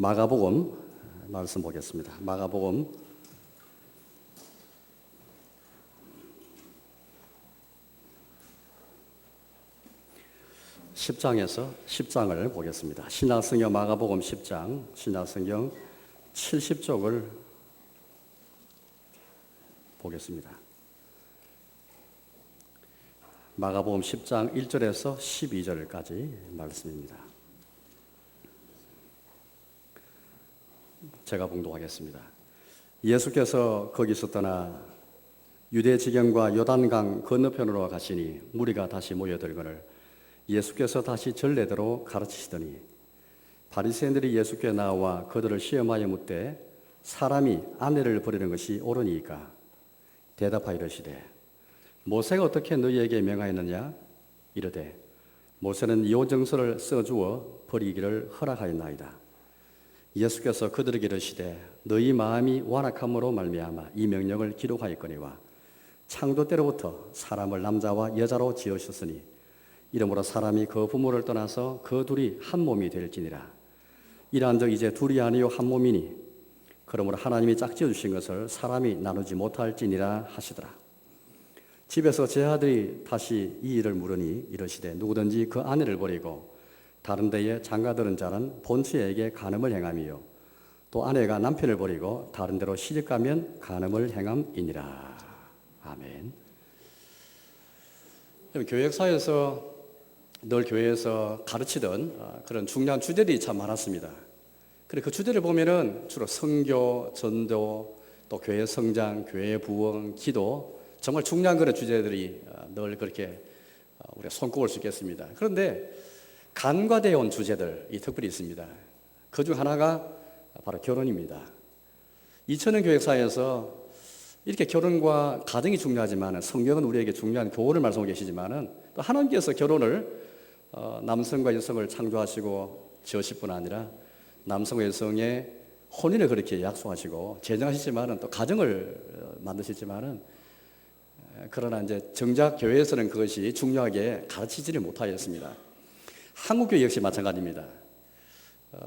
마가복음 말씀 보겠습니다. 마가복음 10장에서 10장을 보겠습니다. 신약성경 마가복음 10장, 신약성경 70쪽을 보겠습니다. 마가복음 10장 1절에서 12절까지 말씀입니다. 제가 봉독하겠습니다. 예수께서 거기서 떠나 유대 지경과 요단강 건너편으로 가시니 무리가 다시 모여들거늘 예수께서 다시 전례대로 가르치시더니 바리새인들이 예수께 나와 그들을 시험하여 묻되 사람이 아내를 버리는 것이 옳으니까 대답하여 이르시되 모세가 어떻게 너희에게 명하였느냐 이르되 모세는 이혼정서를 써주어 버리기를 허락하였나이다. 예수께서 그들에게 이르시되 너희 마음이 완악함으로 말미암아 이 명령을 기록하였거니와 창조 때로부터 사람을 남자와 여자로 지으셨으니 이러므로 사람이 그 부모를 떠나서 그 둘이 한 몸이 될지니라. 이러한즉 이제 둘이 아니요 한 몸이니 그러므로 하나님이 짝지어 주신 것을 사람이 나누지 못할지니라 하시더라. 집에서 제 아들이 다시 이 일을 물으니 이르시되 누구든지 그 아내를 버리고 다른 데에 장가들은 자는 본처에게 간음을 행함이요 또 아내가 남편을 버리고 다른 데로 시집가면 간음을 행함이니라. 아멘. 교역사에서 늘 교회에서 가르치던 그런 중요한 주제들이 참 많았습니다. 그리고 그 주제를 보면은 주로 선교, 전도, 또 교회 성장, 교회 부흥, 기도 정말 중요한 그런 주제들이 늘 그렇게 우리가 손꼽을 수 있겠습니다. 그런데 간과되어 온 주제들이 특별히 있습니다. 그중 하나가 바로 결혼입니다. 2000년 교역사에서 이렇게 결혼과 가정이 중요하지만 성경은 우리에게 중요한 교훈을 말씀하고 계시지만 또 하나님께서 결혼을 남성과 여성을 창조하시고 지으실 뿐 아니라 남성과 여성의 혼인을 그렇게 약속하시고 제정하시지만 또 가정을 만드시지만 그러나 이제 정작 교회에서는 그것이 중요하게 가르치지를 못하였습니다. 한국교회 역시 마찬가지입니다.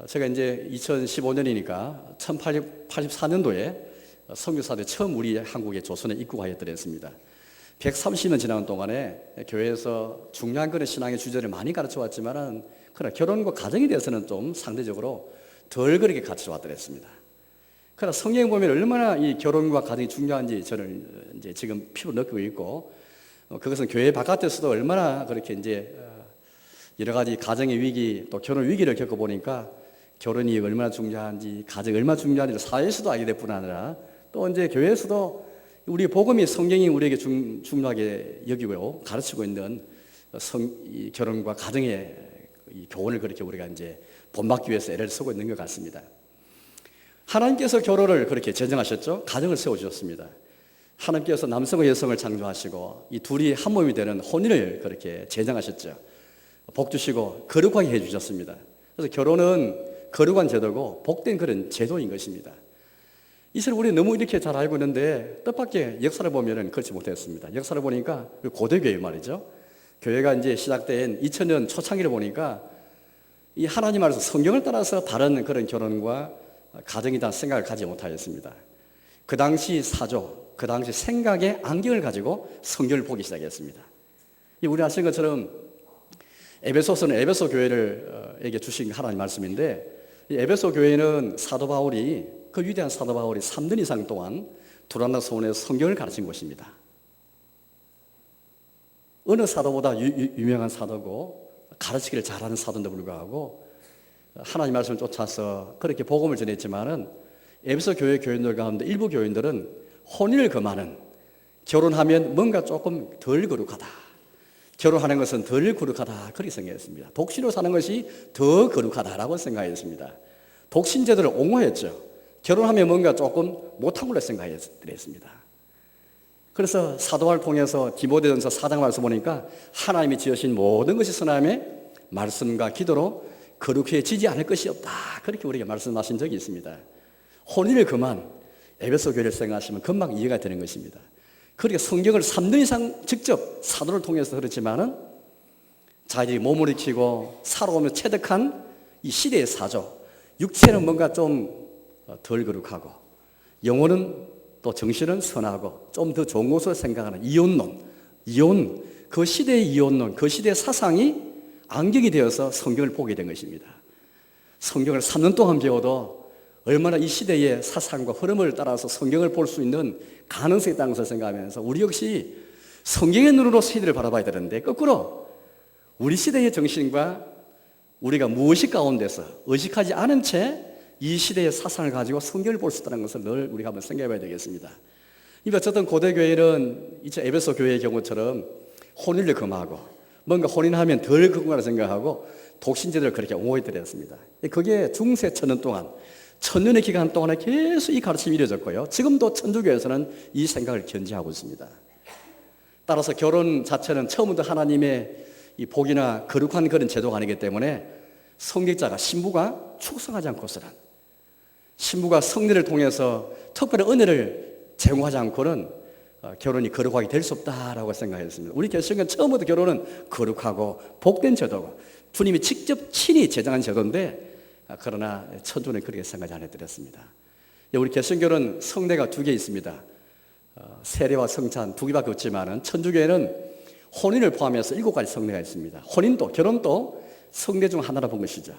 제가 이제 2015년이니까 1884년도에 선교사들이 처음 우리 한국의 조선에 입국하였더랬습니다. 130년 지나는 동안에 교회에서 중요한 그런 신앙의 주제를 많이 가르쳐 왔지만은 그러나 결혼과 가정에 대해서는 좀 상대적으로 덜 그렇게 가르쳐 왔더랬습니다. 그러나 성경에 보면 얼마나 이 결혼과 가정이 중요한지 저는 이제 지금 피부로 느끼고 있고 그것은 교회 바깥에서도 얼마나 그렇게 이제 여러 가지 가정의 위기 또 결혼 위기를 겪어보니까 결혼이 얼마나 중요한지 가정이 얼마나 중요한지 사회에서도 알게 될 뿐 아니라 또 이제 교회에서도 우리 복음이 성경이 우리에게 중요하게 여기고 가르치고 있는 이 결혼과 가정의 이 교훈을 그렇게 우리가 이제 본받기 위해서 애를 쓰고 있는 것 같습니다. 하나님께서 결혼을 그렇게 제정하셨죠. 가정을 세워주셨습니다. 하나님께서 남성과 여성을 창조하시고 이 둘이 한 몸이 되는 혼인을 그렇게 제정하셨죠. 복 주시고 거룩하게 해주셨습니다. 그래서 결혼은 거룩한 제도고 복된 그런 제도인 것입니다. 이것을 우리 너무 이렇게 잘 알고 있는데 뜻밖의 역사를 보면은 그렇지 못했습니다. 역사를 보니까 고대교회 말이죠. 교회가 이제 시작된 2000년 초창기를 보니까 이 하나님 안에서 성경을 따라서 다른 그런 결혼과 가정이다 생각을 가지 못하였습니다. 그 당시 사조, 그 당시 생각의 안경을 가지고 성경을 보기 시작했습니다. 우리 아시는 것처럼 에베소서는 에베소 교회에게 주신 하나님 말씀인데 이 에베소 교회는 사도 바울이 그 위대한 사도 바울이 3년 이상 동안 두란노 서원에서 성경을 가르친 곳입니다. 어느 사도보다 유명한 사도고 가르치기를 잘하는 사도인데 불구하고 하나님 말씀을 쫓아서 그렇게 복음을 전했지만은 에베소 교회 교인들 가운데 일부 교인들은 혼인을 금하는 결혼하면 뭔가 조금 덜 거룩하다. 결혼하는 것은 덜 거룩하다. 그렇게 생각했습니다. 독신으로 사는 것이 더 거룩하다라고 생각했습니다. 독신제도를 옹호했죠. 결혼하면 뭔가 조금 못한 걸로 생각했습니다. 그래서 사도를 통해서 디모데전서 4장 말씀 보니까 하나님이 지으신 모든 것이 선함의 말씀과 기도로 거룩해지지 않을 것이 없다. 그렇게 우리가 말씀하신 적이 있습니다. 혼인을 금한 에베소 교회를 생각하시면 금방 이해가 되는 것입니다. 그렇게 성경을 3년 이상 직접 사도를 통해서 그렇지만은 자기들이 몸을 익히고 살아오며 체득한 이 시대의 사조, 육체는 뭔가 좀 덜 거룩하고 영혼은 또 정신은 선하고 좀 더 좋은 것으로 생각하는 이혼, 그 시대의 이혼론, 그 시대의 사상이 안경이 되어서 성경을 보게 된 것입니다. 성경을 3년 동안 배워도 얼마나 이 시대의 사상과 흐름을 따라서 성경을 볼 수 있는 가능성이 있다는 것을 생각하면서 우리 역시 성경의 눈으로 시대를 바라봐야 되는데 거꾸로 우리 시대의 정신과 우리가 무의식 가운데서 의식하지 않은 채 이 시대의 사상을 가지고 성경을 볼 수 있다는 것을 늘 우리가 한번 생각해 봐야 되겠습니다. 어쨌든 고대교회는 이제 에베소 교회의 경우처럼 혼인을 금하고 뭔가 혼인하면 덜 건강하다고 생각하고 독신제들을 그렇게 옹호해 드렸습니다. 그게 중세 천년 동안 천년의 기간 동안에 계속 이 가르침이 이루어졌고요. 지금도 천주교에서는 이 생각을 견지하고 있습니다. 따라서 결혼 자체는 처음부터 하나님의 이 복이나 거룩한 그런 제도가 아니기 때문에 성직자가 신부가 축성하지 않고서는 신부가 성례를 통해서 특별한 은혜를 제공하지 않고는 결혼이 거룩하게 될 수 없다라고 생각했습니다. 우리 개신교는 처음부터 결혼은 거룩하고 복된 제도고 주님이 직접 친히 제정한 제도인데 그러나 천주는 그렇게 생각하지 않아드렸습니다. 우리 개신교는 성례가 2개 있습니다. 세례와 성찬 2개밖에 없지만 천주교회는 혼인을 포함해서 7가지 성례가 있습니다. 혼인도 결혼도 성례 중 하나라 본 것이죠.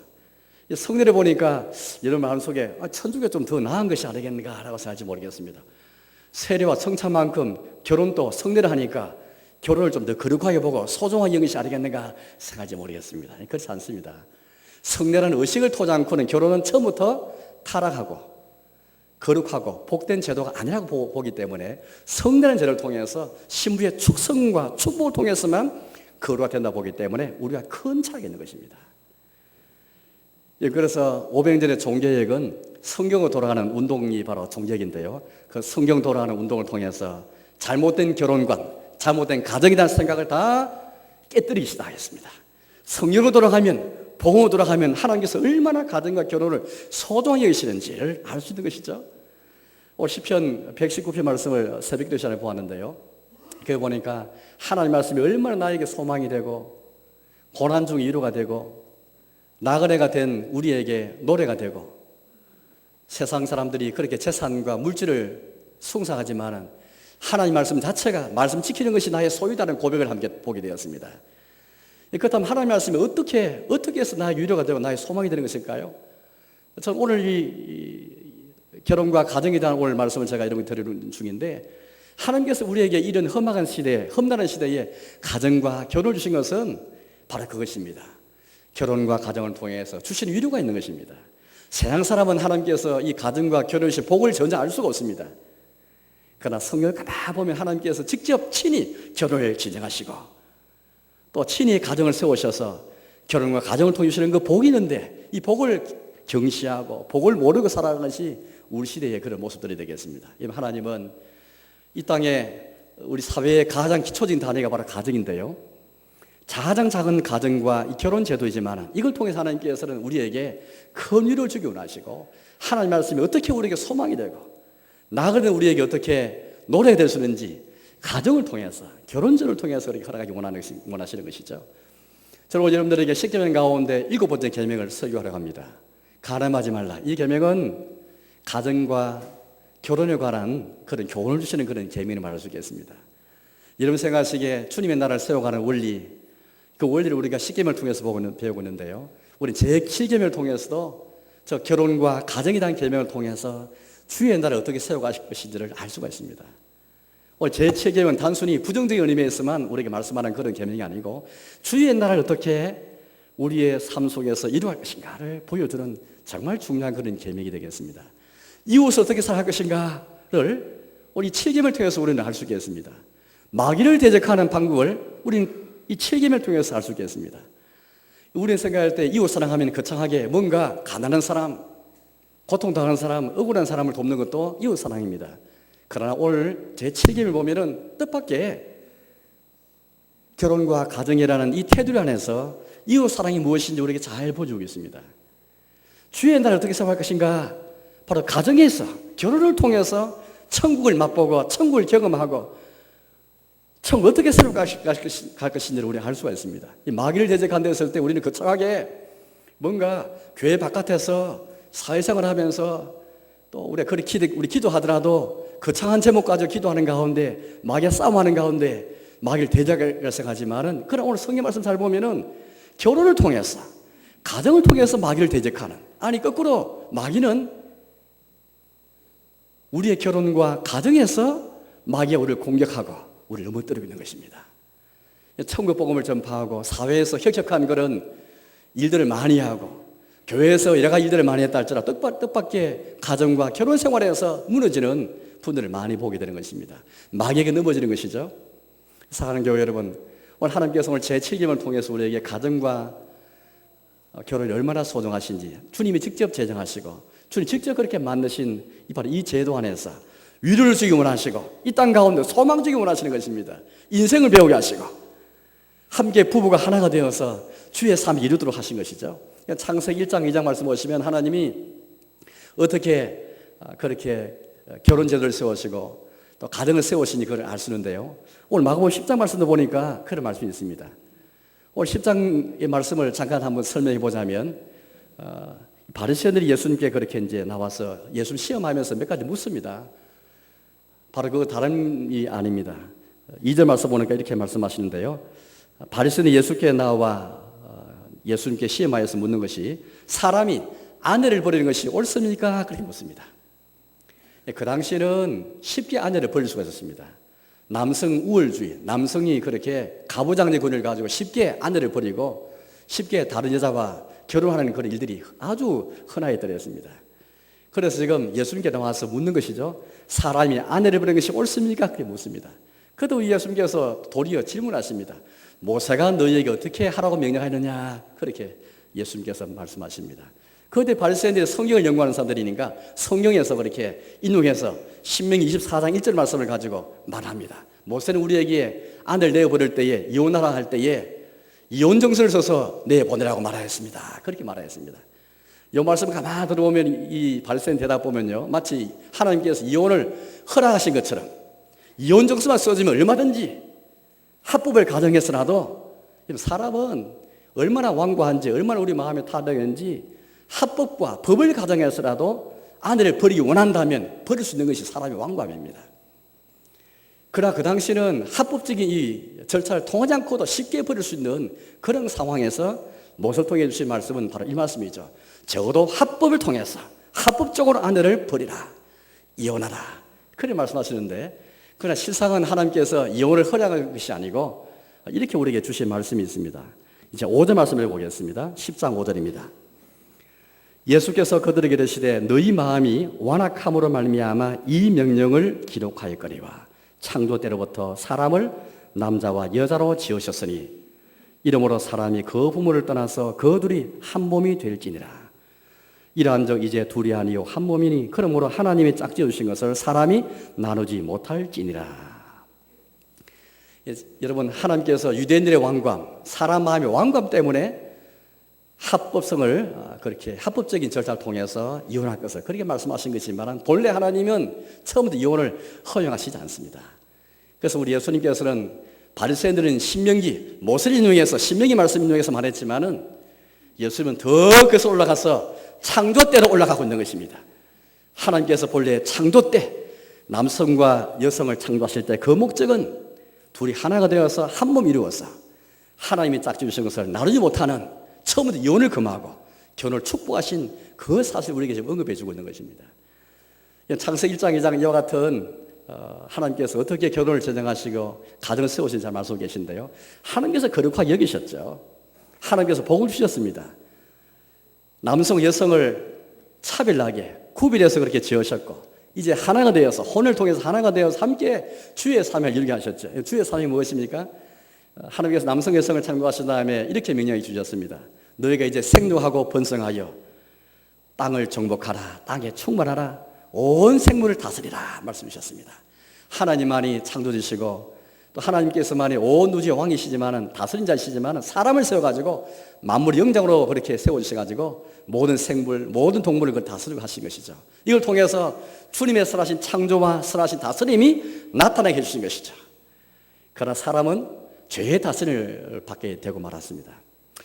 성례를 보니까 여러분 마음속에 천주교가 좀 더 나은 것이 아니겠는가라고 생각할지 모르겠습니다. 세례와 성찬만큼 결혼도 성례를 하니까 결혼을 좀 더 거룩하게 보고 소중하게 여긴 것이 아니겠는가 생각할지 모르겠습니다. 그렇지 않습니다. 성례라는 의식을 토지 않고는 결혼은 처음부터 타락하고 거룩하고 복된 제도가 아니라고 보기 때문에 성례라는 제도를 통해서 신부의 축성과 축복을 통해서만 거룩하게 된다고 보기 때문에 우리가 큰 차이가 있는 것입니다. 그래서 500년의 종교개혁은 성경으로 돌아가는 운동이 바로 종교개혁인데요. 그 성경 돌아가는 운동을 통해서 잘못된 결혼관, 잘못된 가정이라는 생각을 다 깨뜨리기 시작했습니다. 성경으로 돌아가면, 복음으로 돌아가면 하나님께서 얼마나 가정과 결혼을 소중하게 여기시는지를 알 수 있는 것이죠. 시편 119편 말씀을 새벽 시간에 보았는데요. 그거 보니까 하나님 말씀이 얼마나 나에게 소망이 되고 고난 중 위로가 되고 나그네가 된 우리에게 노래가 되고 세상 사람들이 그렇게 재산과 물질을 숭상하지만 하나님 말씀 자체가 말씀 지키는 것이 나의 소유다는 고백을 함께 보게 되었습니다. 그렇다면 하나님 말씀이 어떻게 해서 나의 위로가 되고 나의 소망이 되는 것일까요? 전 오늘 이 결혼과 가정에 대한 오늘 말씀을 제가 이런 거 드리는 중인데 하나님께서 우리에게 이런 험악한 시대에 험난한 시대에 가정과 결혼을 주신 것은 바로 그것입니다. 결혼과 가정을 통해서 주신 위로가 있는 것입니다. 세상 사람은 하나님께서 이 가정과 결혼을 주신 복을 전혀 알 수가 없습니다. 그러나 성경을 가만 보면 하나님께서 직접 친히 결혼을 진행하시고 또 친히 가정을 세우셔서 결혼과 가정을 통해 주시는 그 복이 있는데 이 복을 경시하고 복을 모르고 살아가는 것이 우리 시대의 그런 모습들이 되겠습니다. 하나님은 이 땅에 우리 사회의 가장 기초적인 단위가 바로 가정인데요. 가장 작은 가정과 이 결혼 제도이지만 이걸 통해서 하나님께서는 우리에게 큰 위로를 주기 원하시고 하나님 말씀이 어떻게 우리에게 소망이 되고 나그네 우리에게 어떻게 노래가 될 수 있는지 가정을 통해서 결혼전을 통해서 그렇게 허락하기 원하시는 것이죠. 저는 여러분들에게 십계명 가운데 7번째 계명을 설교하려고 합니다. 가늠하지 말라. 이 계명은 가정과 결혼에 관한 그런 교훈을 주시는 그런 계명을 말할 수 있겠습니다. 여러분 생각하시기에 주님의 나라를 세워가는 원리, 그 원리를 우리가 십계명을 통해서 배우고 있는데요. 우리 제7계명을 통해서도 저 결혼과 가정에 대한 계명을 통해서 주의 나라를 어떻게 세워가실 것인지를 알 수가 있습니다. 오늘 제7계명은 단순히 부정적인 의미에서만 우리에게 말씀하는 그런 계명이 아니고 주의 나라를 어떻게 우리의 삶 속에서 이루어갈 것인가를 보여주는 정말 중요한 그런 계명이 되겠습니다. 이웃을 어떻게 살아갈 것인가를 우리 7계명을 통해서 우리는 알 수 있겠습니다. 마귀를 대적하는 방법을 우리는 이 7계명을 통해서 알 수 있겠습니다. 우리는 생각할 때 이웃 사랑하면 거창하게 뭔가 가난한 사람, 고통당하는 사람, 억울한 사람을 돕는 것도 이웃 사랑입니다. 그러나 오늘 제 7계명을 보면은 뜻밖의 결혼과 가정이라는 이 테두리 안에서 이웃 사랑이 무엇인지 우리에게 잘 보여주고 있습니다. 주의 나라를 어떻게 생각할 것인가? 바로 가정에서 결혼을 통해서 천국을 맛보고 천국을 경험하고 천국 어떻게 살아갈 것인지를 우리가 알 수가 있습니다. 이 마귀를 대적한다 했을 때 우리는 거창하게 뭔가 교회 바깥에서 사회생활을 하면서 또 우리 기도하더라도 거창한 제목 가지고 기도하는 가운데 마귀와 싸움하는 가운데 마귀를 대적할 생각하지만은 그러나 오늘 성경 말씀 잘 보면은 결혼을 통해서 가정을 통해서 마귀를 대적하는, 아니 거꾸로 마귀는 우리의 결혼과 가정에서 마귀가 우리를 공격하고 우리를 넘어뜨리고 있는 것입니다. 천국 복음을 전파하고 사회에서 혁혁한 그런 일들을 많이 하고 교회에서 여러 가지 일들을 많이 했다 할지라도 뜻밖의 가정과 결혼 생활에서 무너지는 분들을 많이 보게 되는 것입니다. 마귀에게 넘어지는 것이죠. 사랑하는 교회 여러분, 오늘 하나님께서 오늘 제7gem을 통해서 우리에게 가정과 결혼이 얼마나 소중하신지 주님이 직접 제정하시고 주님 직접 그렇게 만드신 바로 이 제도 안에서 위로를 주기 원하시고 이 땅 가운데 소망 주기 원하시는 것입니다. 인생을 배우게 하시고 함께 부부가 하나가 되어서 주의 삶을 이루도록 하신 것이죠. 창세기 1장 2장 말씀 보시면 하나님이 어떻게 그렇게 결혼 제도를 세우시고 또 가정을 세우시니 그걸 알 수 있는데요. 오늘 마가복음 10장 말씀도 보니까 그런 말씀이 있습니다. 오늘 10장의 말씀을 잠깐 한번 설명해 보자면 바리새인들이 예수님께 그렇게 이제 나와서 예수님 시험하면서 몇 가지 묻습니다. 바로 그거 다른 이 아닙니다. 2절 말씀 보니까 이렇게 말씀하시는데요. 바리새인이 예수께 나와 예수님께 시험하여서 묻는 것이 사람이 아내를 버리는 것이 옳습니까? 그렇게 묻습니다. 그 당시에는 쉽게 아내를 버릴 수가 있었습니다. 남성 우월주의, 남성이 그렇게 가부장제 권위를 가지고 쉽게 아내를 버리고 쉽게 다른 여자와 결혼하는 그런 일들이 아주 흔하였더랬습니다. 그래서 지금 예수님께 나와서 묻는 것이죠. 사람이 아내를 버리는 것이 옳습니까? 그렇게 묻습니다. 그래도 예수님께서 도리어 질문하십니다. 모세가 너희에게 어떻게 하라고 명령하느냐? 그렇게 예수님께서 말씀하십니다. 그런데 바리새인들이 성경을 연구하는 사람들이니까 성경에서 그렇게 인용해서 신명기 24장 1절 말씀을 가지고 말합니다. 모세는 우리에게 아내를 내어버릴 때에 이혼하라 할 때에 이혼 정서를 써서 내보내라고 말하였습니다. 그렇게 말하였습니다. 이 말씀 가만히 들어보면 이 바리새인 대답 보면요, 마치 하나님께서 이혼을 허락하신 것처럼 이혼 정서만 써주면 얼마든지 합법을 가정해서라도 사람은 얼마나 완고한지 얼마나 우리 마음에 타락했는지 합법과 법을 가정해서라도 아내를 버리기 원한다면 버릴 수 있는 것이 사람의 완고함입니다. 그러나 그 당시는 합법적인 이 절차를 통하지 않고도 쉽게 버릴 수 있는 그런 상황에서 모세를 통해 주신 말씀은 바로 이 말씀이죠. 적어도 합법을 통해서 합법적으로 아내를 버리라, 이혼하라, 그렇게 말씀하시는데, 그러나 실상은 하나님께서 이혼을 허락한 것이 아니고 이렇게 우리에게 주신 말씀이 있습니다. 이제 5절 말씀을 보겠습니다. 10장 5절입니다. 예수께서 그들에게 이르시되 너희 마음이 완악함으로 말미암아 이 명령을 기록하였거니와 창조 때로부터 사람을 남자와 여자로 지으셨으니 이러므로 사람이 그 부모를 떠나서 그 둘이 한 몸이 될지니라. 이러한즉 이제 둘이 아니요 한 몸이니 그러므로 하나님이 짝지어 주신 것을 사람이 나누지 못할지니라. 여러분, 하나님께서 유대인들의 완고함, 사람 마음의 완고함 때문에 합법성을 그렇게 합법적인 절차를 통해서 이혼할 것을 그렇게 말씀하신 것이지만 본래 하나님은 처음부터 이혼을 허용하시지 않습니다. 그래서 우리 예수님께서는 바리새인들은 신명기, 모세를 인용해서 신명기 말씀 인용해서 말했지만은 예수님은 더 그래서 올라가서 창조 때로 올라가고 있는 것입니다. 하나님께서 본래 창조 때 남성과 여성을 창조하실 때 그 목적은 둘이 하나가 되어서 한 몸 이루어서 하나님이 짝지 주신 것을 나누지 못하는 처음부터 이혼을 금하고 결혼을 축복하신 그 사실을 우리에게 지금 언급해 주고 있는 것입니다. 창세기 1장 2장 이와 같은 하나님께서 어떻게 결혼을 제정하시고 가정을 세우신 잘 말씀하고 계신데요. 하나님께서 거룩하게 여기셨죠. 하나님께서 복을 주셨습니다. 남성 여성을 차별나게 구별해서 그렇게 지으셨고 이제 하나가 되어서 혼을 통해서 하나가 되어서 함께 주의 삶을 이루게 하셨죠. 주의 삶이 무엇입니까? 하나님께서 남성 여성을 창조하신 다음에 이렇게 명령해 주셨습니다. 너희가 이제 생육하고 번성하여 땅을 정복하라, 땅에 충만하라, 온 생물을 다스리라 말씀 주셨습니다. 하나님만이 창조주시고 또 하나님께서만이 온 우주의 왕이시지만은 다스린 자이시지만은 사람을 세워가지고 만물의 영장으로 그렇게 세워주셔가지고 모든 생물, 모든 동물을 그걸 다스리고 하신 것이죠. 이걸 통해서 주님의 선하신 창조와 선하신 다스림이 나타나게 해주신 것이죠. 그러나 사람은 죄의 다스림을 받게 되고 말았습니다.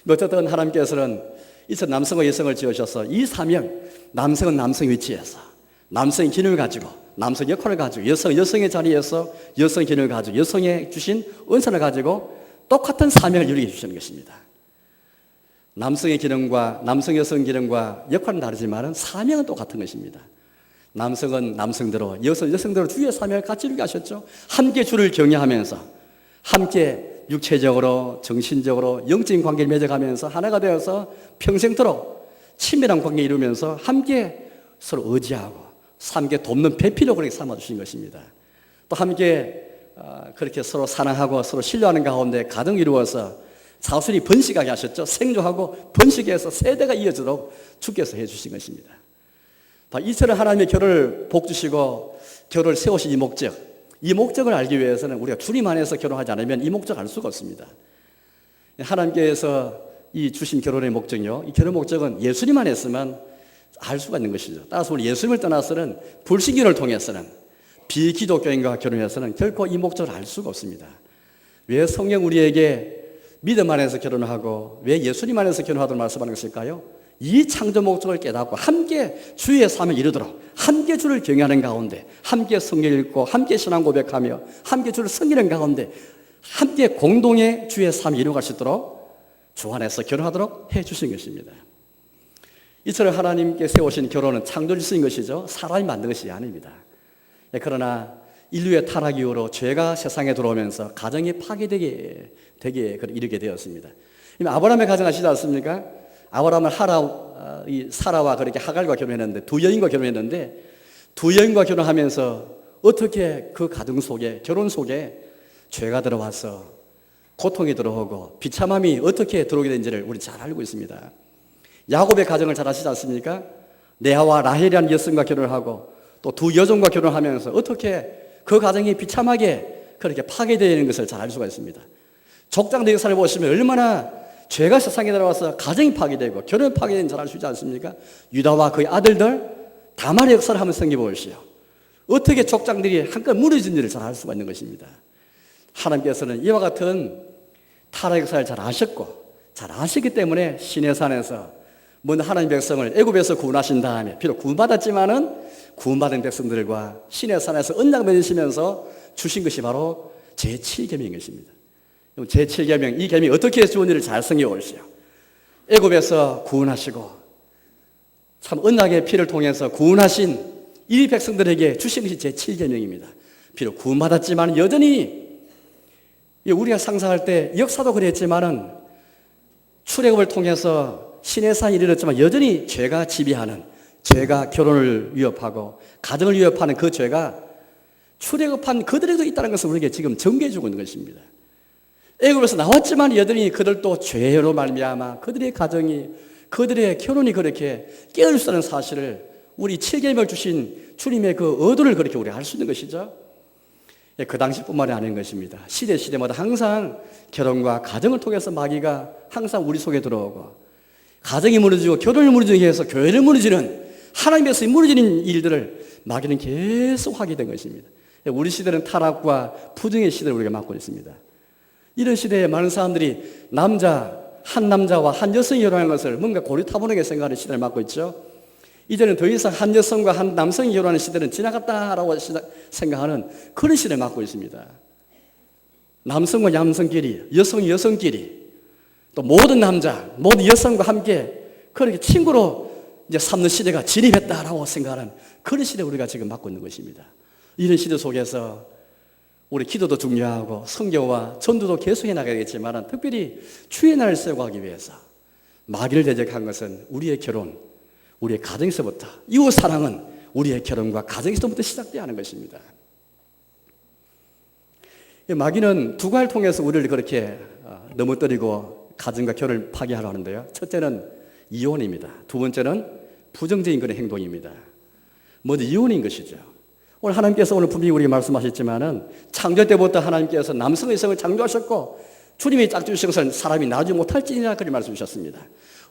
어쨌든 하나님께서는 이처 남성과 여성을 지으셔서 이 사명, 남성은 남성의 위치에서 남성의 기능을 가지고 남성 역할을 가지고 여성의 자리에서 여성의 기능을 가지고 여성의 주신 은사를 가지고 똑같은 사명을 이루게 주시는 것입니다. 남성의 기능과 남성 여성 기능과 역할은 다르지만 사명은 똑같은 것입니다. 남성은 남성대로 여성대로 주의 사명을 같이 이루게 하셨죠. 함께 주를 경외하면서 함께 육체적으로 정신적으로 영적인 관계를 맺어가면서 하나가 되어서 평생토록 친밀한 관계를 이루면서 함께 서로 의지하고 함께 돕는 배필로 그렇게 삼아주신 것입니다. 또 함께 그렇게 서로 사랑하고 서로 신뢰하는 가운데 가정을 이루어서 자손이 번식하게 하셨죠. 생존하고 번식해서 세대가 이어지도록 주께서 해주신 것입니다. 이처럼 하나님의 결혼을 복주시고 결혼을 세우신 이 목적을 알기 위해서는 우리가 주님 안에서 결혼하지 않으면 이 목적을 알 수가 없습니다. 하나님께서 이 주신 결혼의 목적이요, 이 결혼 목적은 예수님 안에서만 알 수가 있는 것이죠. 따라서 우리 예수님을 떠나서는 불신교를 통해서는 비기독교인과 결혼해서는 결코 이 목적을 알 수가 없습니다. 왜 성경 우리에게 믿음 안에서 결혼을 하고 왜 예수님 안에서 결혼하도록 말씀하는 것일까요? 이 창조 목적을 깨닫고 함께 주의 삶을 이루도록 함께 주를 경외하는 가운데 함께 성경 읽고 함께 신앙 고백하며 함께 주를 섬기는 가운데 함께 공동의 주의 삶을 이루어갈 수 있도록 주 안에서 결혼하도록 해주신 것입니다. 이처럼 하나님께 세우신 결혼은 창조를 쓰인 것이죠. 사람이 만든 것이 아닙니다. 그러나 인류의 타락 이후로 죄가 세상에 들어오면서 가정이 파괴되게 이르게 되었습니다. 아브라함의 가정 아시지 않습니까? 아브라함은 사라와 그렇게 하갈과 결혼했는데 두 여인과 결혼했는데 두 여인과 결혼하면서 어떻게 그 가정 속에 결혼 속에 죄가 들어와서 고통이 들어오고 비참함이 어떻게 들어오게 된지를 우리 잘 알고 있습니다. 야곱의 가정을 잘 아시지 않습니까? 레아와 라헬이라는 여성과 결혼을 하고 또 두 여종과 결혼하면서 어떻게 그 가정이 비참하게 그렇게 파괴되는 것을 잘 알 수가 있습니다. 족장의 역사를 보시면 얼마나 죄가 세상에 들어와서 가정이 파괴되고 결혼이 파괴되는 잘 알 수 있지 않습니까? 유다와 그의 아들들 다말의 역사를 한번 생각해보시오. 어떻게 족장들이 한껏 무너진지를 잘 알 수가 있는 것입니다. 하나님께서는 이와 같은 타락 역사를 잘 아셨고 잘 아시기 때문에 시내산에서 먼저 하나님 백성을 애굽에서 구원하신 다음에 비록 구원받았지만은 구원받은 백성들과 시내산에서 언약 맺으시면서 주신 것이 바로 제7계명인 것입니다. 제7계명, 이 계명이 어떻게 주어지는지를 잘 생각해 보시오. 애굽에서 구원하시고 참 언약의 피를 통해서 구원하신 이 백성들에게 주신 것이 제7계명입니다. 비록 구원받았지만 여전히 우리가 상상할 때 역사도 그랬지만은 출애굽을 통해서 시내산에 이르렀지만 여전히 죄가 지배하는, 죄가 결혼을 위협하고 가정을 위협하는 그 죄가 출애굽한 그들에도 있다는 것을 우리에게 지금 전개해 주고 있는 것입니다. 애굽에서 나왔지만 여전히 그들도 죄로 말미암아 그들의 가정이, 그들의 결혼이 그렇게 깨어질 수 있다는 사실을 우리 7계명을 주신 주님의 그 의도를 그렇게 우리가 알 수 있는 것이죠. 그 당시뿐만이 아닌 것입니다. 시대마다 항상 결혼과 가정을 통해서 마귀가 항상 우리 속에 들어오고 가정이 무너지고 결혼을 무너지게 해서 교회를 무너지는, 하나님께서 무너지는 일들을 마귀는 계속 하게 된 것입니다. 우리 시대는 타락과 부정의 시대를 우리가 맞고 있습니다. 이런 시대에 많은 사람들이 한 남자와 한 여성이 결혼하는 것을 뭔가 고리타분하게 생각하는 시대를 맞고 있죠. 이제는 더 이상 한 여성과 한 남성이 결혼하는 시대는 지나갔다라고 생각하는 그런 시대를 맞고 있습니다. 남성과 남성끼리, 여성이 여성끼리, 또 모든 남자, 모든 여성과 함께 그렇게 친구로 이제 삼는 시대가 진입했다라고 생각하는 그런 시대 우리가 지금 맞고 있는 것입니다. 이런 시대 속에서 우리 기도도 중요하고 성교와 전도도 계속해 나가야겠지만 특별히 주의 날을 세워가기 위해서 마귀를 대적한 것은 우리의 결혼, 우리의 가정에서부터, 이웃 사랑은 우리의 결혼과 가정에서부터 시작돼야 하는 것입니다. 마귀는 두 가지를 통해서 우리를 그렇게 넘어뜨리고 가정과 결혼을 파괴하려 하는데요. 첫째는 이혼입니다. 두 번째는 부정적인 그런 행동입니다. 먼저 이혼인 것이죠. 오늘 하나님께서 오늘 분명히 우리에게 말씀하셨지만은 창조 때부터 하나님께서 남성과 여성을 창조하셨고 주님이 짝지으신 것은 사람이 나지 못할지니라 그렇게 말씀 주셨습니다.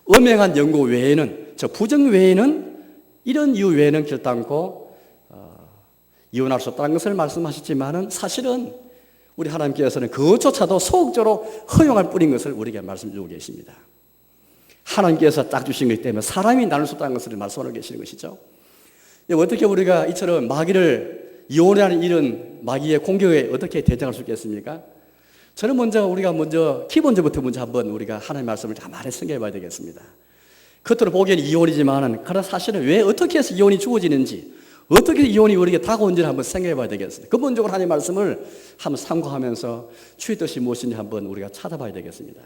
엄행한 연고 외에는, 저 부정 외에는, 이런 이유 외에는 결단코 이혼할 수 없다는 것을 말씀하셨지만은 사실은 우리 하나님께서는 그것조차도 소극적으로 허용할 뿐인 것을 우리에게 말씀 주고 계십니다. 하나님께서 딱 주신 것이기 때문에 사람이 나눌 수 없다는 것을 말씀하고 계시는 것이죠. 어떻게 우리가 이처럼 마귀를 이혼하는 이런 마귀의 공격에 어떻게 대적할 수 있겠습니까? 저는 우리가 기본적부터 한번 우리가 하나님의 말씀을 가만히 생각해 봐야 되겠습니다. 겉으로 보기에는 이혼이지만은, 그러나 사실은 왜 어떻게 해서 이혼이 주어지는지, 어떻게 이혼이 우리에게 다가온지를 한번 생각해 봐야 되겠습니다. 근본적으로 하나님의 말씀을 한번 참고하면서 주의 뜻이 무엇인지 한번 우리가 찾아봐야 되겠습니다.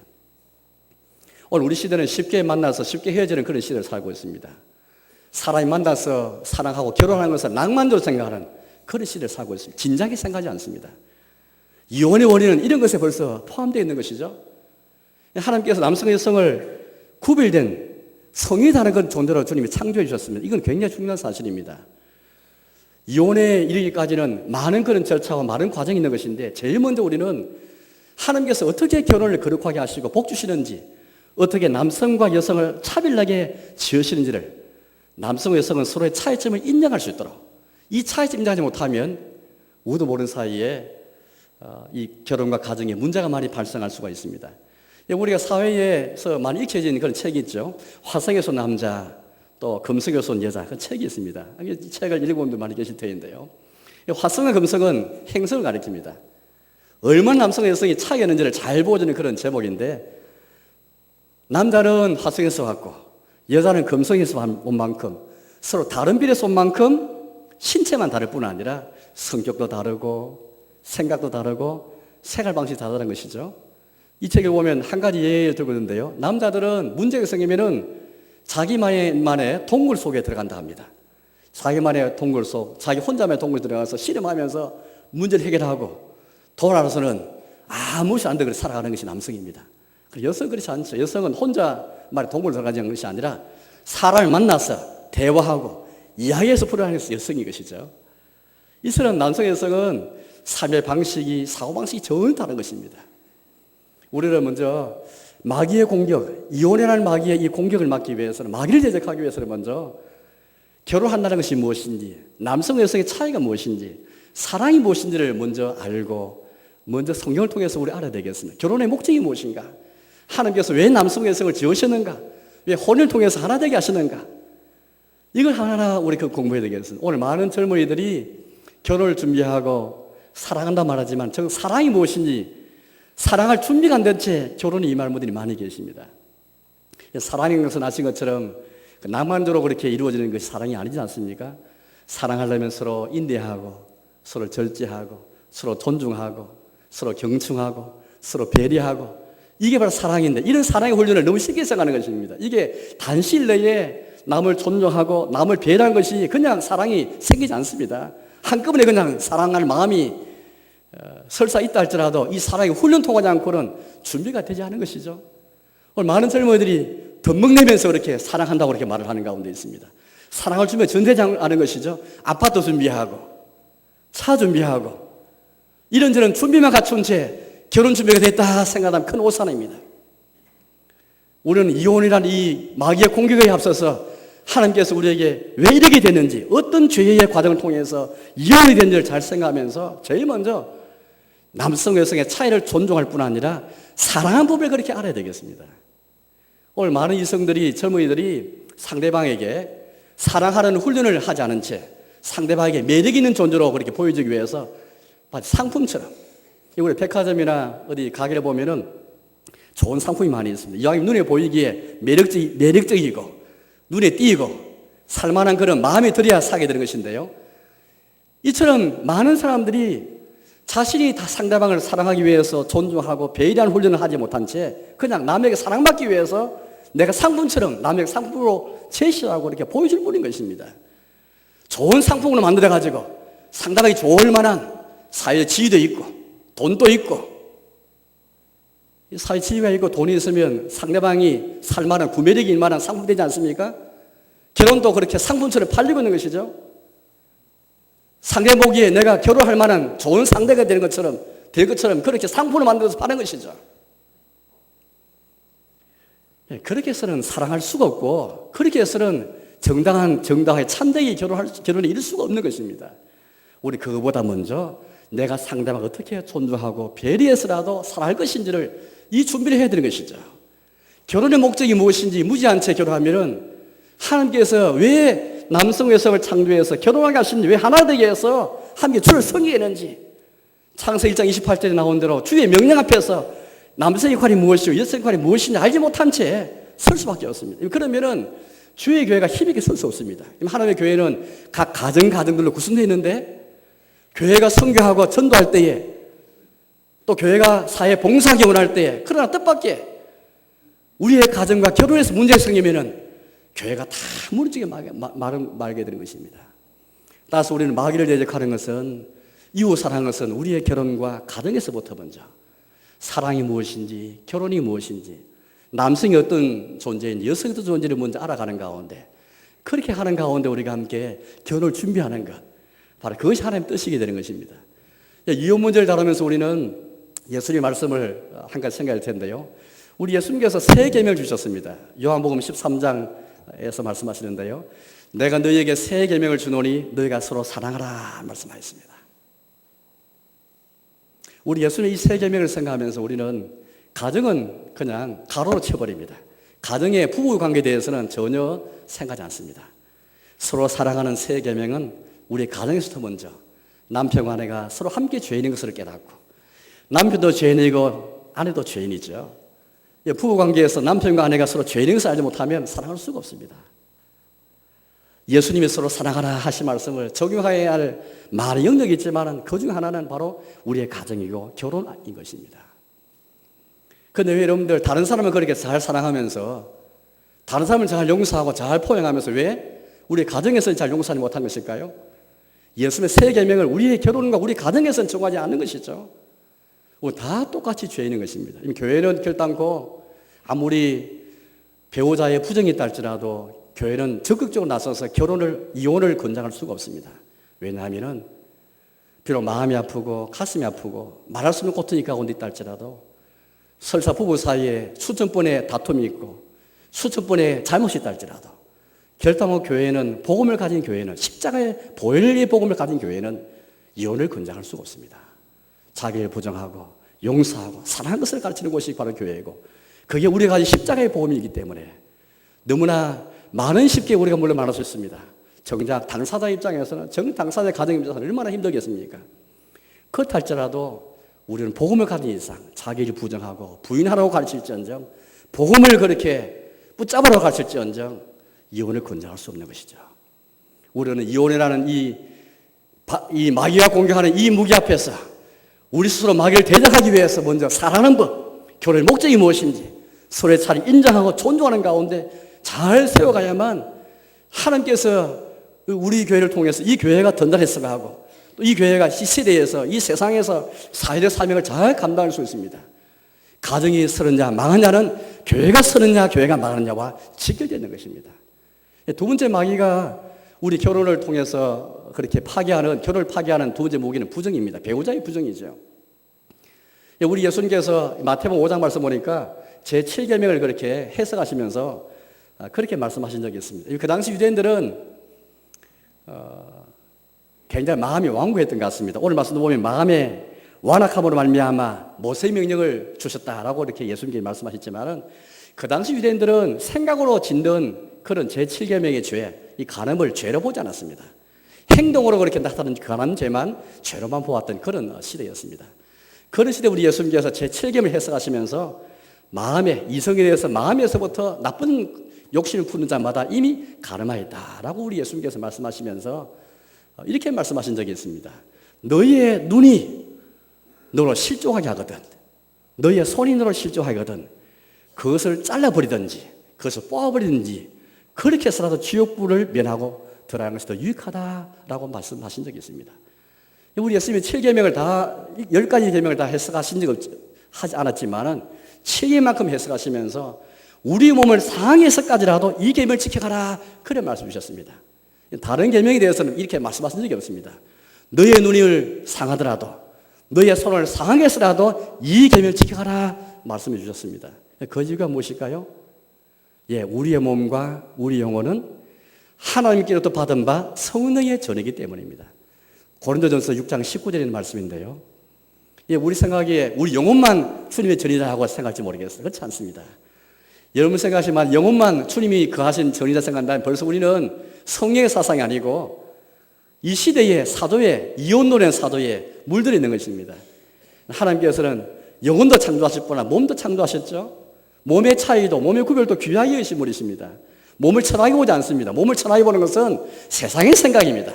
오늘 우리 시대는 쉽게 만나서 쉽게 헤어지는 그런 시대를 살고 있습니다. 사람이 만나서 사랑하고 결혼하는 것을 낭만적으로 생각하는 그런 시대를 살고 있습니다. 진작에 생각하지 않습니다. 이혼의 원인은 이런 것에 벌써 포함되어 있는 것이죠. 하나님께서 남성과 여성을 구별된 성이 다른 건 존재로 주님이 창조해 주셨습니다. 이건 굉장히 중요한 사실입니다. 이혼에 이르기까지는 많은 그런 절차와 많은 과정이 있는 것인데, 제일 먼저 우리는 하나님께서 어떻게 결혼을 거룩하게 하시고 복 주시는지, 어떻게 남성과 여성을 차별하게 지으시는지를, 남성과 여성은 서로의 차이점을 인정할 수 있도록, 이 차이점 인정하지 못하면 우도 모르는 사이에 이 결혼과 가정에 문제가 많이 발생할 수가 있습니다. 우리가 사회에서 많이 익혀진 그런 책이 있죠. 화성에서 남자, 또 금성에서 여자, 그 책이 있습니다. 이 책을 읽어본 분들 많이 계실 터인데요. 화성과 금성은 행성을 가리킵니다. 얼마나 남성과 여성이 차이가 있는지를 잘 보여주는 그런 제목인데, 남자는 화성에서 왔고 여자는 금성에서 온 만큼 서로 다른 비례에서 온 만큼 신체만 다를 뿐 아니라 성격도 다르고 생각도 다르고 생활 방식이 다르다는 것이죠. 이 책을 보면 한 가지 예를 들고 있는데요. 남자들은 문제가 생기면은 자기만의 동굴 속에 들어간다 합니다. 자기만의 동굴 속, 자기 혼자만의 동굴에 들어가서 씨름하면서 문제를 해결하고 돌아와서는 아무것이 안 되고 살아가는 것이 남성입니다. 여성은 그렇지 않죠. 여성은 혼자만의 동굴에 들어가는 것이 아니라 사람을 만나서 대화하고 이야기해서 풀어가는 것이 여성인 것이죠. 이처럼 남성, 여성은 삶의 방식이, 사고방식이 전혀 다른 것입니다. 우리는 먼저 마귀의 공격, 이혼이라는 마귀의 이 공격을 막기 위해서는, 마귀를 대적하기 위해서는 먼저 결혼한다는 것이 무엇인지, 남성, 여성의 차이가 무엇인지, 사랑이 무엇인지를 먼저 알고, 먼저 성경을 통해서 우리 알아야 되겠습니다. 결혼의 목적이 무엇인가? 하나님께서 왜 남성, 여성을 지으셨는가? 왜 혼을 통해서 하나 되게 하시는가? 이걸 하나하나 우리 공부해야 되겠습니다. 오늘 많은 젊은이들이 결혼을 준비하고 사랑한다 말하지만 저 사랑이 무엇인지, 사랑할 준비가 안 된 채 결혼에 임할 분들이 많이 계십니다. 사랑인 것은 아신 것처럼 낭만적으로 그렇게 이루어지는 것이 사랑이 아니지 않습니까? 사랑하려면 서로 인내하고, 서로 절제하고, 서로 존중하고, 서로 경충하고, 서로 배려하고, 이게 바로 사랑인데, 이런 사랑의 훈련을 너무 쉽게 생각하는 것입니다. 이게 단시일 내에 남을 존중하고 남을 배려하는 것이 그냥 사랑이 생기지 않습니다. 한꺼번에 그냥 사랑할 마음이 설사 있다 할지라도 이 사랑이 훈련 통하지 않고는 준비가 되지 않은 것이죠. 오늘 많은 젊은이들이 덤벙내면서 그렇게 사랑한다고 그렇게 말을 하는 가운데 있습니다. 사랑할 준비가 전되지 않은 것이죠. 아파트 준비하고, 차 준비하고, 이런저런 준비만 갖춘 채 결혼 준비가 됐다 생각하면 큰 오산입니다. 우리는 이혼이라는 이 마귀의 공격에 앞서서 하나님께서 우리에게 왜 이렇게 됐는지, 어떤 죄의 과정을 통해서 이혼이 됐는지를 잘 생각하면서 제일 먼저 남성, 여성의 차이를 존중할 뿐 아니라 사랑하는 법을 그렇게 알아야 되겠습니다. 오늘 많은 이성들이, 젊은이들이 상대방에게 사랑하는 훈련을 하지 않은 채 상대방에게 매력 있는 존재로 그렇게 보여주기 위해서 마치 상품처럼, 우리 백화점이나 어디 가게를 보면은 좋은 상품이 많이 있습니다. 이왕이 눈에 보이기에 매력적이고 눈에 띄고 살만한 그런 마음에 들어야 사게 되는 것인데요. 이처럼 많은 사람들이 자신이 다 상대방을 사랑하기 위해서 존중하고 배려하는 훈련을 하지 못한 채 그냥 남에게 사랑받기 위해서 내가 상품처럼 남에게 상품으로 제시하고 이렇게 보여줄 뿐인 것입니다. 좋은 상품으로 만들어가지고 상대방이 좋을 만한 사회 지위도 있고 돈도 있고, 사회 지위가 있고 돈이 있으면 상대방이 살만한 구매력이 있을 만한 상품 되지 않습니까? 결혼도 그렇게 상품처럼 팔리고 있는 것이죠. 상대 보기에 내가 결혼할 만한 좋은 상대가 될 것처럼 그렇게 상품을 만들어서 파는 것이죠. 그렇게 해서는 사랑할 수가 없고, 그렇게 해서는 정당하게 참되게 결혼에 이룰 수가 없는 것입니다. 우리 그거보다 먼저 내가 상대방을 어떻게 존중하고 배려해서라도 사랑할 것인지를 이 준비를 해야 되는 것이죠. 결혼의 목적이 무엇인지 무지한 채 결혼하면은 하나님께서 왜 남성 여성을 창조해서 결혼하게 하시는지, 왜 하나 되게 해서 함께 주를 섬기는지, 창세기 1장 28절에 나온 대로 주의 명령 앞에서 남성의 역할이 무엇이고 여성의 역할이 무엇인지 알지 못한 채 설 수밖에 없습니다. 그러면은 주의 교회가 힘있게 설 수 없습니다. 하나님의 교회는 각 가정들로 구성되어 있는데, 교회가 선교하고 전도할 때에, 또 교회가 사회 봉사 기원할 때에, 그러나 뜻밖의 우리의 가정과 결혼해서 문제가 생기면은 교회가 다 무너지게 말게 되는 것입니다. 따라서 우리는 마귀를 대적하는 것은, 이웃 사랑하는 것은 우리의 결혼과 가정에서부터 먼저 사랑이 무엇인지, 결혼이 무엇인지, 남성이 어떤 존재인지, 여성이 어떤 존재를 먼저 알아가는 가운데, 그렇게 하는 가운데 우리가 함께 결혼을 준비하는 것, 바로 그것이 하나님의 뜻이게 되는 것입니다. 이혼 문제를 다루면서 우리는 예수님의 말씀을 한 가지 생각할 텐데요. 우리 예수님께서 세 계명을 주셨습니다. 요한복음 13장에서 말씀하시는데요. 내가 너희에게 세 계명을 주노니 너희가 서로 사랑하라 말씀하셨습니다. 우리 예수님의 이 세 계명을 생각하면서 우리는 가정은 그냥 가로로 쳐버립니다. 가정의 부부 관계에 대해서는 전혀 생각하지 않습니다. 서로 사랑하는 세 계명은 우리 가정에서부터 먼저 남편과 아내가 서로 함께 죄인인 것을 깨닫고, 남편도 죄인이고 아내도 죄인이죠. 부부 관계에서 남편과 아내가 서로 죄인인 것을 알지 못하면 사랑할 수가 없습니다. 예수님이 서로 사랑하라 하신 말씀을 적용해야 할 많은 영역이 있지만 그 중 하나는 바로 우리의 가정이고 결혼인 것입니다. 그런데 왜 여러분들 다른 사람을 그렇게 잘 사랑하면서, 다른 사람을 잘 용서하고 잘 포용하면서 왜 우리 가정에서는 잘 용서하지 못한 것일까요? 예수님의 세 계명을 우리의 결혼과 우리 가정에서는 정하지 않는 것이죠. 다 똑같이 죄인인 것입니다. 교회는 결단코 아무리 배우자의 부정이 있다 할지라도 교회는 적극적으로 나서서 이혼을 권장할 수가 없습니다. 왜냐하면 비록 마음이 아프고 가슴이 아프고 말할 수 없는 고통이 가운데 있다 할지라도, 설사 부부 사이에 수천 번의 다툼이 있고 수천 번의 잘못이 있다 할지라도, 결단코 교회는, 복음을 가진 교회는, 십자가의 보혈의 복음을 가진 교회는 이혼을 권장할 수가 없습니다. 자기를 부정하고 용서하고 사랑하는 것을 가르치는 곳이 바로 교회이고, 그게 우리가 가진 십자가의 복음이기 때문에 너무나 많은 쉽게 우리가 물론 말할 수 있습니다. 정작 당사자 입장에서는, 당사자의 가정 입장에서는 얼마나 힘들겠습니까? 그렇다 할지라도 우리는 복음을 가진 이상 자기를 부정하고 부인하라고 가르칠지언정, 복음을 그렇게 붙잡으라고 가르칠지언정 이혼을 권장할 수 없는 것이죠. 우리는 이혼이라는 이 마귀가 공격하는 이 무기 앞에서 우리 스스로 마귀를 대적하기 위해서 먼저 사랑하는 법, 결혼의 목적이 무엇인지 서로의 차를 인정하고 존중하는 가운데 잘 세워가야만 하나님께서 우리 교회를 통해서 이 교회가 든든했어야 하고, 또 이 교회가 이 시대에서, 이 세상에서 사회적 사명을 잘 감당할 수 있습니다. 가정이 서느냐 망하냐는 교회가 서느냐 교회가 망하느냐와 직결되는 것입니다. 두 번째 마귀가 우리 결혼을 통해서 그렇게 결혼을 파괴하는 두 번째 무기는 부정입니다. 배우자의 부정이죠. 우리 예수님께서 마태복음 5장 말씀 보니까 제7계명을 그렇게 해석하시면서 그렇게 말씀하신 적이 있습니다. 그 당시 유대인들은 굉장히 마음이 완고했던 것 같습니다. 오늘 말씀도 보면 마음의 완악함으로 말미암아 모세의 명령을 주셨다라고 이렇게 예수님께 말씀하셨지만은, 그 당시 유대인들은 생각으로 짓는 그런 제7계명의 죄, 이 간음을 죄로 보지 않았습니다. 행동으로 그렇게 나타나는 간음 죄만 죄로만 보았던 그런 시대였습니다. 그런 시대 우리 예수님께서 제7계명을 해석하시면서 이성에 대해서 마음에서부터 나쁜 욕심을 품는 자마다 이미 간음하였다라고 우리 예수님께서 말씀하시면서 이렇게 말씀하신 적이 있습니다. 너희의 눈이 너로 실족하게 하거든, 너희의 손이 너로 실족하게 하거든 그것을 잘라버리든지 그것을 뽑아버리든지 그렇게 해서라도 지옥불을 면하고 들어가는 것이 더 유익하다라고 말씀하신 적이 있습니다. 우리 예수님이 7계명을 다 10가지 계명을 다 해석하신 적을 하지 않았지만은 7계만큼 해석하시면서 우리 몸을 상해서까지라도 이 계명을 지켜가라 그래 말씀 주셨습니다. 다른 계명에 대해서는 이렇게 말씀하신 적이 없습니다. 너의 눈을 상하더라도, 너의 손을 상하게서라도 이 계명을 지켜가라 말씀해 주셨습니다. 그 이유가 무엇일까요? 우리의 몸과 우리 영혼은 하나님께로부터 받은 바 성령의 전이기 때문입니다. 고린도전서 6장 19절에 있는 말씀인데요. 우리 생각에 우리 영혼만 주님의 전이라고 생각할지 모르겠어요. 그렇지 않습니다. 여러분 생각하시면 영혼만 주님이 거하신 전이자 생각한다면 벌써 우리는 성령의 사상이 아니고 이 시대의 사도의 이혼노래는 사도에 물들어 있는 것입니다. 하나님께서는 영혼도 창조하실 뿐 아니라 몸도 창조하셨죠. 몸의 차이도 몸의 구별도 귀하게 여기신 분이십니다. 몸을 천하게 보지 않습니다. 몸을 천하게 보는 것은 세상의 생각입니다.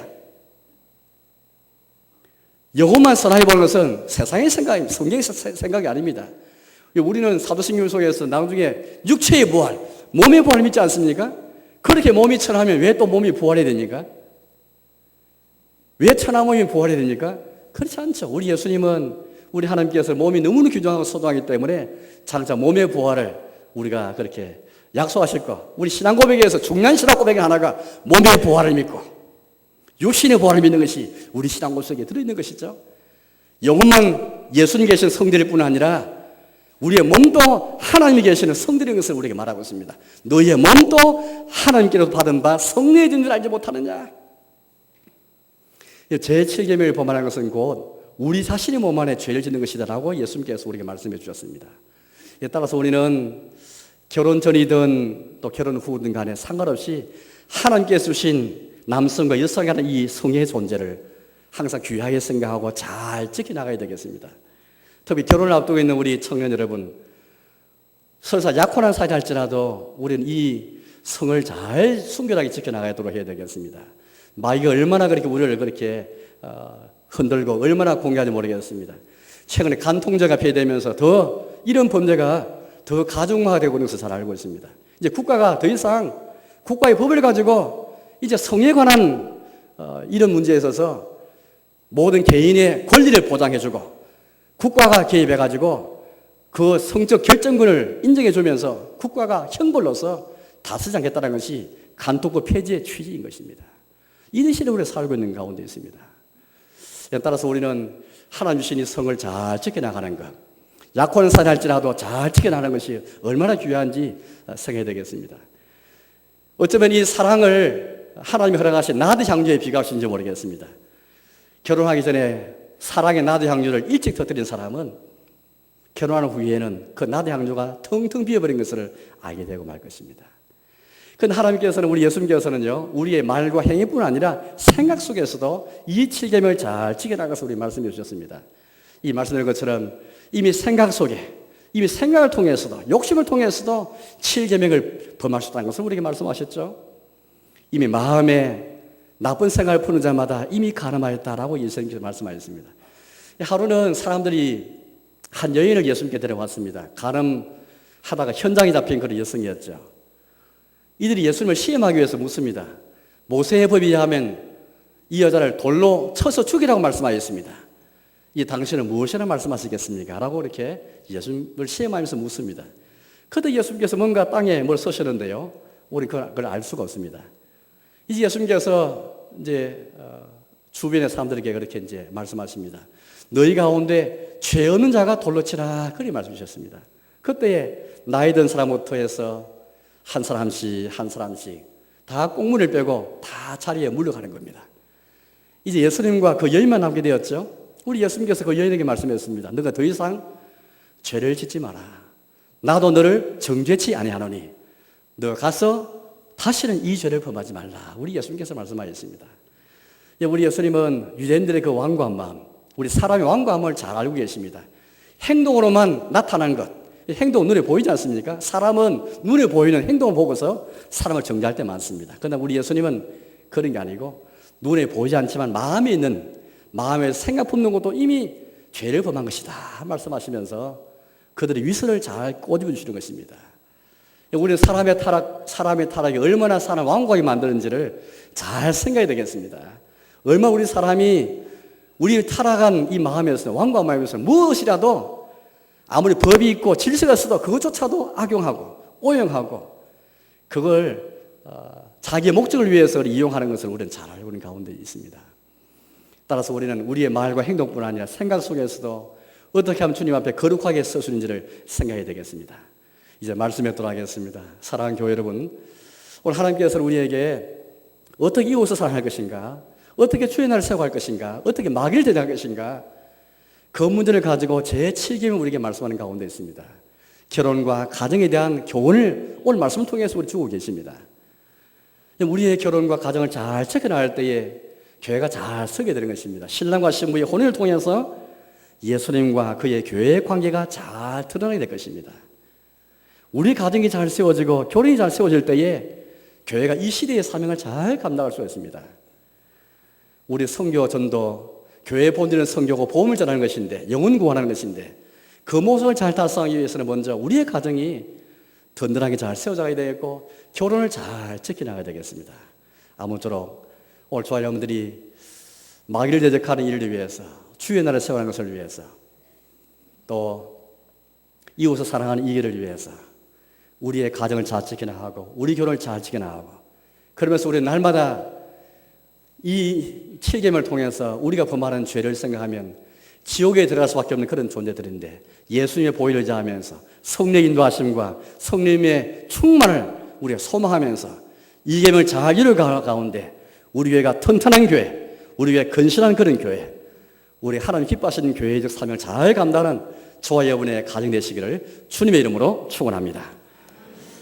영혼만 선하게 보는 것은 세상의 생각입니다. 성경의 생각이 아닙니다. 우리는 사도신경 속에서 나중에 육체의 부활, 몸의 부활을 믿지 않습니까? 그렇게 몸이 천하면 왜 또 몸이 부활해야 됩니까? 왜 천하 몸이 부활해야 됩니까? 그렇지 않죠. 우리 예수님은 우리 하나님께서 몸이 너무나 귀중하고 소중하기 때문에 장차 몸의 부활을 우리가 그렇게 약속하실 것. 우리 신앙 고백에서 중요한 신앙 고백의 하나가 몸의 부활을 믿고 육신의 부활을 믿는 것이 우리 신앙 고백 속에 들어있는 것이죠. 영혼만 예수님 계신 성들일 뿐 아니라 우리의 몸도 하나님이 계시는 성들인 것을 우리에게 말하고 있습니다. 너희의 몸도 하나님께로부터 받은 바 성령의 진 줄 알지 못하느냐. 제7계명을 범하는 것은 곧 우리 자신의 몸 안에 죄를 짓는 것이다라고 예수님께서 우리에게 말씀해 주셨습니다. 이에 따라서 우리는 결혼 전이든 또 결혼 후든 간에 상관없이 하나님께서 주신 남성과 여성에 하는 이 성의 존재를 항상 귀하게 생각하고 잘 지켜나가야 되겠습니다. 특히 결혼을 앞두고 있는 우리 청년 여러분, 설사 약혼한 사이다 할지라도 우리는 이 성을 잘 순결하게 지켜나가도록 해야 되겠습니다. 마귀가 얼마나 그렇게 우리를 그렇게 흔들고 얼마나 공개하는지 모르겠습니다. 최근에 간통죄가 폐되면서 더 이런 범죄가 더 가중화되고 있는 것을 잘 알고 있습니다. 이제 국가가 더 이상 국가의 법을 가지고 이제 성에 관한 이런 문제에 있어서 모든 개인의 권리를 보장해주고 국가가 개입해가지고 그 성적 결정권을 인정해주면서 국가가 형벌로서 다스리지 않겠다는 것이 간통법 폐지의 취지인 것입니다. 이런 시대에 우리가 살고 있는 가운데 있습니다. 따라서 우리는 하나님 주신 이 성을 잘 지켜나가는 것, 약혼을 살할지라도 잘 지켜나가는 것이 얼마나 귀한지 생각해야 되겠습니다. 어쩌면 이 사랑을 하나님이 허락하신 나드 향유에 비교하신지 모르겠습니다. 결혼하기 전에 사랑의 나드 향유를 일찍 터뜨린 사람은 결혼한 후에는 그 나드 향유가 텅텅 비어버린 것을 알게 되고 말 것입니다. 그런데 하나님께서는 우리 예수님께서는요, 우리의 말과 행위뿐 아니라 생각 속에서도 이 7계명을 잘 지켜나가서 우리 말씀해 주셨습니다. 이 말씀드린 것처럼 이미 생각 속에, 이미 생각을 통해서도, 욕심을 통해서도 7계명을 범할 수 있다는 것을 우리에게 말씀하셨죠. 이미 마음에 나쁜 생각을 푸는 자마다 이미 가늠하였다라고 예수님께서 말씀하셨습니다. 하루는 사람들이 한 여인을 예수님께 데려왔습니다. 가늠하다가 현장에 잡힌 그런 여성이었죠. 이들이 예수님을 시험하기 위해서 묻습니다. 모세의 법에 의하면 이 여자를 돌로 쳐서 죽이라고 말씀하셨습니다. 이 당신은 무엇이라 말씀하시겠습니까? 라고 이렇게 예수님을 시험하면서 묻습니다. 그때 예수님께서 뭔가 땅에 뭘 쓰셨는데요. 우리는 그걸 알 수가 없습니다. 이제 예수님께서 이제 주변의 사람들에게 그렇게 이제 말씀하십니다. 너희 가운데 죄 없는 자가 돌로 치라. 그렇게 말씀 주셨습니다. 그때에 나이 든 사람부터 해서 한 사람씩 다 꽁무니를 빼고 다 자리에 물러가는 겁니다. 이제 예수님과 그 여인만 남게 되었죠. 우리 예수님께서 그 여인에게 말씀했습니다. 너가 더 이상 죄를 짓지 마라. 나도 너를 정죄치 아니하노니 너가 가서 다시는 이 죄를 범하지 말라. 우리 예수님께서 말씀하셨습니다. 우리 예수님은 유대인들의 그 완고한 마음, 우리 사람의 완고한 마음을 잘 알고 계십니다. 행동으로만 나타난 것, 행동은 눈에 보이지 않습니까? 사람은 눈에 보이는 행동을 보고서 사람을 정죄할 때 많습니다. 그러나 우리 예수님은 그런 게 아니고 눈에 보이지 않지만 마음에 있는, 마음에 생각 품는 것도 이미 죄를 범한 것이다 말씀하시면서 그들의 위선을 잘 꼬집어 주시는 것입니다. 우리는 사람의 타락이 얼마나 사람 완고하게 만드는지를 잘 생각해야 되겠습니다. 얼마나 우리 사람이 우리 타락한 이 마음에서, 완고한 마음에서 무엇이라도 아무리 법이 있고 질서가 있어도 그것조차도 악용하고 오용하고 그걸 자기의 목적을 위해서 이용하는 것을 우리는 잘 알고 있는 가운데 있습니다. 따라서 우리는 우리의 말과 행동뿐 아니라 생각 속에서도 어떻게 하면 주님 앞에 거룩하게 설 수 있는지를 생각해야 되겠습니다. 이제 말씀에 돌아가겠습니다. 사랑하는 교회 여러분, 오늘 하나님께서는 우리에게 어떻게 이웃을 사랑할 것인가, 어떻게 주의 날을 세워갈 것인가, 어떻게 마귀를 대적할 것인가, 그 문제를 가지고 제7계명을 우리에게 말씀하는 가운데 있습니다. 결혼과 가정에 대한 교훈을 오늘 말씀을 통해서 우리 주고 계십니다. 우리의 결혼과 가정을 잘 지켜나갈 때에 교회가 잘 서게 되는 것입니다. 신랑과 신부의 혼인을 통해서 예수님과 그의 교회의 관계가 잘 드러나게 될 것입니다. 우리 가정이 잘 세워지고 결혼이 잘 세워질 때에 교회가 이 시대의 사명을 잘 감당할 수 있습니다. 우리 선교 전도, 교회의 본질은 선교고 복음을 전하는 것인데, 영혼 구원하는 것인데, 그 모습을 잘 달성하기 위해서는 먼저 우리의 가정이 든든하게 잘 세워져야 되겠고 결혼을 잘 지켜나가야 되겠습니다. 아무쪼록 오늘 주와 여러분들이 마귀를 대적하는 일을 위해서, 주의 나라를 세워가는 것을 위해서, 또 이웃을 사랑하는 이 길을 위해서 우리의 가정을 잘 지켜나가고 우리 결혼을 잘 지켜나가고, 그러면서 우리는 날마다 이 7계명을 통해서 우리가 범하는 죄를 생각하면 지옥에 들어갈 수밖에 없는 그런 존재들인데, 예수님의 보혈을 의지하면서 성령의 인도하심과 성령의 충만을 우리가 소망하면서 이 계명을 잘 이루어가는 가운데 우리 교회가 튼튼한 교회, 우리 교회 건실한 그런 교회, 우리 하나님 기뻐하시는 교회적 사명을 잘 감당하는 저와 여러분의 가정 되시기를 주님의 이름으로 축원합니다.